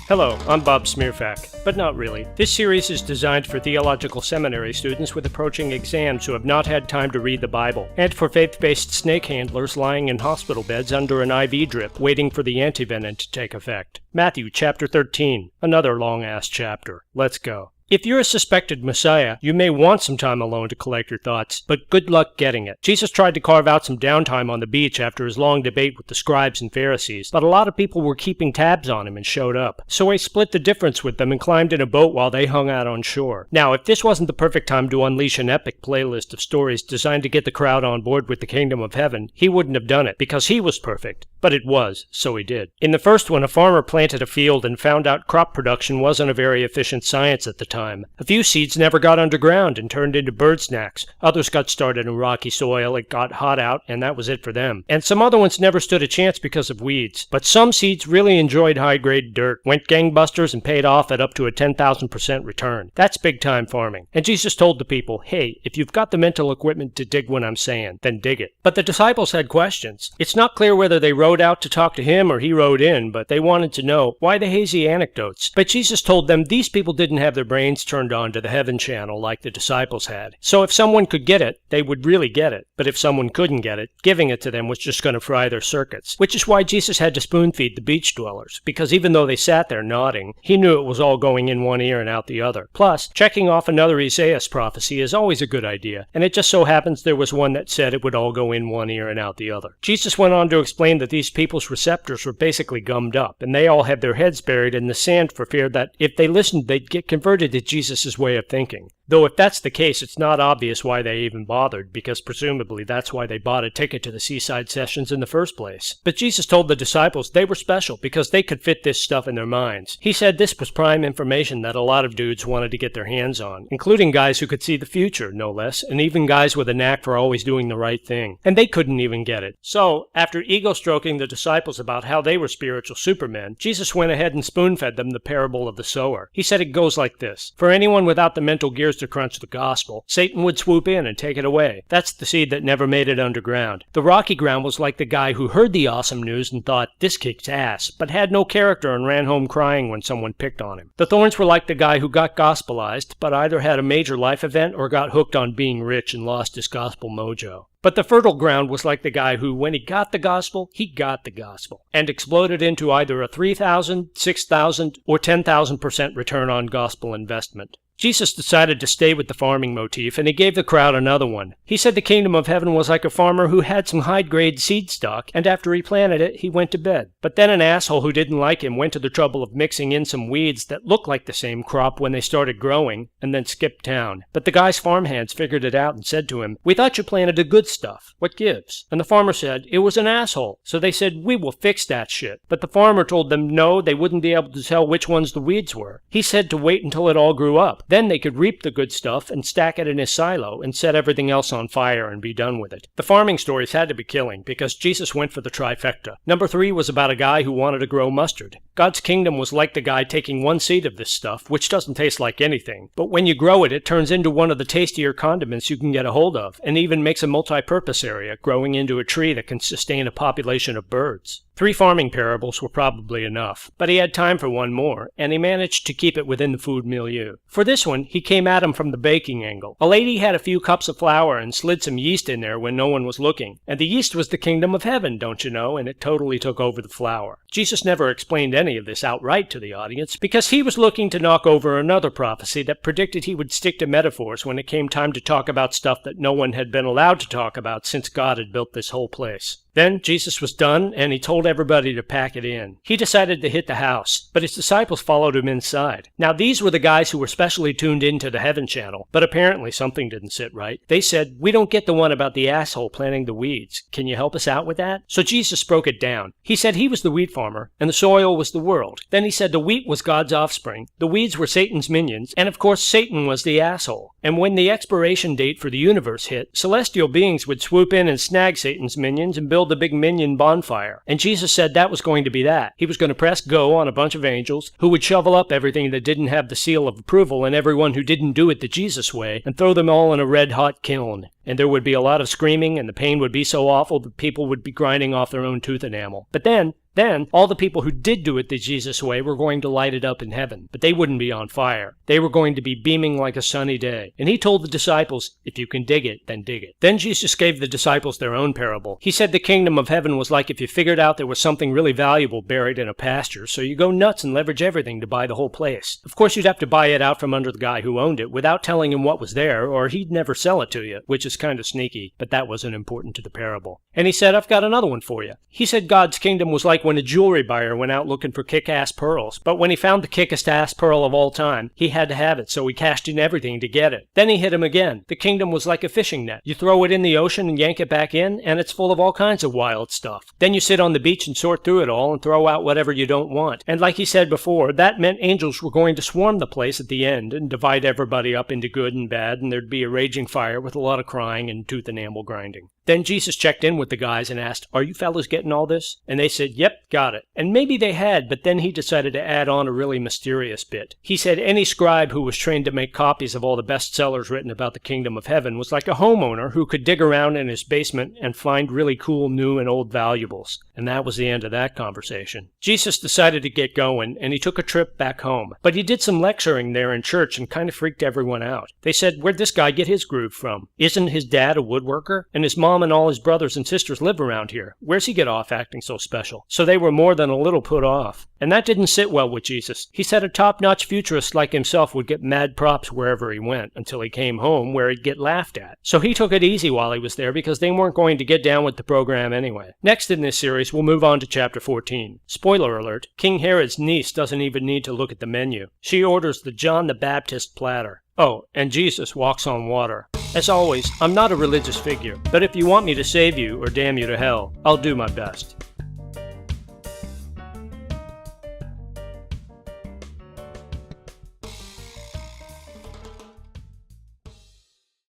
Hello, I'm Bob Smeerfak, but not really. This series is designed for theological seminary students with approaching exams who have not had time to read the Bible, and for faith-based snake handlers lying in hospital beds under an IV drip waiting for the antivenin to take effect. Matthew chapter 13, another long-ass chapter. Let's go. If you're a suspected Messiah, you may want some time alone to collect your thoughts, but good luck getting it. Jesus tried to carve out some downtime on the beach after his long debate with the scribes and Pharisees, but a lot of people were keeping tabs on him and showed up. So he split the difference with them and climbed in a boat while they hung out on shore. Now, if this wasn't the perfect time to unleash an epic playlist of stories designed to get the crowd on board with the kingdom of heaven, he wouldn't have done it, because he was perfect. But it was, so he did. In the first one, a farmer planted a field and found out crop production wasn't a very efficient science at the time. A few seeds never got underground and turned into bird snacks. Others got started in rocky soil, it got hot out, and that was it for them. And some other ones never stood a chance because of weeds. But some seeds really enjoyed high-grade dirt, went gangbusters, and paid off at up to a 10,000% return. That's big-time farming. And Jesus told the people, hey, if you've got the mental equipment to dig what I'm saying, then dig it. But the disciples had questions. It's not clear whether they rode out to talk to him or he rode in, but they wanted to know, why the hazy anecdotes? But Jesus told them these people didn't have their brains turned on to the heaven channel like the disciples had. So if someone could get it, they would really get it. But if someone couldn't get it, giving it to them was just going to fry their circuits. Which is why Jesus had to spoon-feed the beach dwellers, because even though they sat there nodding, he knew it was all going in one ear and out the other. Plus, checking off another Isaiah prophecy is always a good idea, and it just so happens there was one that said it would all go in one ear and out the other. Jesus went on to explain that these people's receptors were basically gummed up, and they all had their heads buried in the sand for fear that if they listened, they'd get converted to Jesus' way of thinking. Though if that's the case, it's not obvious why they even bothered, because presumably that's why they bought a ticket to the seaside sessions in the first place. But Jesus told the disciples they were special because they could fit this stuff in their minds. He said this was prime information that a lot of dudes wanted to get their hands on, including guys who could see the future, no less, and even guys with a knack for always doing the right thing. And they couldn't even get it. So, after ego-stroking the disciples about how they were spiritual supermen, Jesus went ahead and spoon-fed them the parable of the sower. He said it goes like this. For anyone without the mental gears to crunch the gospel, Satan would swoop in and take it away. That's the seed that never made it underground. The rocky ground was like the guy who heard the awesome news and thought, this kicks ass, but had no character and ran home crying when someone picked on him. The thorns were like the guy who got gospelized, but either had a major life event or got hooked on being rich and lost his gospel mojo. But the fertile ground was like the guy who, when he got the gospel, and exploded into either a 3,000, 6,000, or 10,000% return on gospel investment. Jesus decided to stay with the farming motif, and he gave the crowd another one. He said the kingdom of heaven was like a farmer who had some high-grade seed stock, and after he planted it, he went to bed. But then an asshole who didn't like him went to the trouble of mixing in some weeds that looked like the same crop when they started growing, and then skipped town. But the guy's farmhands figured it out and said to him, we thought you planted the good stuff. What gives? And the farmer said, it was an asshole. So they said, we will fix that shit. But the farmer told them no, they wouldn't be able to tell which ones the weeds were. He said to wait until it all grew up. Then they could reap the good stuff and stack it in his silo and set everything else on fire and be done with it. The farming stories had to be killing because Jesus went for the trifecta. Number 3 was about a guy who wanted to grow mustard. God's kingdom was like the guy taking one seed of this stuff, which doesn't taste like anything. But when you grow it, it turns into one of the tastier condiments you can get a hold of, and even makes a multi-purpose area, growing into a tree that can sustain a population of birds. 3 farming parables were probably enough, but he had time for one more, and he managed to keep it within the food milieu. For this one, he came at him from the baking angle. A lady had a few cups of flour and slid some yeast in there when no one was looking, and the yeast was the kingdom of heaven, don't you know, and it totally took over the flour. Jesus never explained any of this outright to the audience, because he was looking to knock over another prophecy that predicted he would stick to metaphors when it came time to talk about stuff that no one had been allowed to talk about since God had built this whole place. Then Jesus was done, and he told everybody to pack it in. He decided to hit the house, but his disciples followed him inside. Now these were the guys who were specially tuned into the heaven channel, but apparently something didn't sit right. They said, we don't get the one about the asshole planting the weeds. Can you help us out with that? So Jesus broke it down. He said he was the wheat farmer, and the soil was the world. Then he said the wheat was God's offspring, the weeds were Satan's minions, and of course Satan was the asshole. And when the expiration date for the universe hit, celestial beings would swoop in and snag Satan's minions and build the big minion bonfire. And Jesus said that was going to be that. He was going to press go on a bunch of angels who would shovel up everything that didn't have the seal of approval and everyone who didn't do it the Jesus way and throw them all in a red-hot kiln. And there would be a lot of screaming, and the pain would be so awful that people would be grinding off their own tooth enamel. But then Then, all the people who did do it the Jesus way were going to light it up in heaven, but they wouldn't be on fire. They were going to be beaming like a sunny day. And he told the disciples, if you can dig it, then dig it. Then Jesus gave the disciples their own parable. He said the kingdom of heaven was like if you figured out there was something really valuable buried in a pasture, so you go nuts and leverage everything to buy the whole place. Of course, you'd have to buy it out from under the guy who owned it without telling him what was there, or he'd never sell it to you, which is kind of sneaky, but that wasn't important to the parable. And he said, I've got another one for you. He said God's kingdom was like when a jewelry buyer went out looking for kick-ass pearls, but when he found the kickest-ass pearl of all time, he had to have it, so he cashed in everything to get it. Then he hit him again. The kingdom was like a fishing net. You throw it in the ocean and yank it back in, and it's full of all kinds of wild stuff. Then you sit on the beach and sort through it all and throw out whatever you don't want. And like he said before, that meant angels were going to swarm the place at the end and divide everybody up into good and bad, and there'd be a raging fire with a lot of crying and tooth and nail grinding. Then Jesus checked in with the guys and asked, are you fellas getting all this? And they said, yep, got it. And maybe they had, but then he decided to add on a really mysterious bit. He said any scribe who was trained to make copies of all the bestsellers written about the kingdom of heaven was like a homeowner who could dig around in his basement and find really cool new and old valuables. And that was the end of that conversation. Jesus decided to get going, and he took a trip back home. But he did some lecturing there in church and kind of freaked everyone out. They said, where'd this guy get his groove from? Isn't his dad a woodworker? And his mom and all his brothers and sisters live around here. Where's he get off acting so special? So they were more than a little put off. And that didn't sit well with Jesus. He said a top-notch futurist like himself would get mad props wherever he went, until he came home where he'd get laughed at. So he took it easy while he was there because they weren't going to get down with the program anyway. Next in this series, we'll move on to chapter 14. Spoiler alert, King Herod's niece doesn't even need to look at the menu. She orders the John the Baptist platter. Oh, and Jesus walks on water. As always, I'm not a religious figure, but if you want me to save you or damn you to hell, I'll do my best.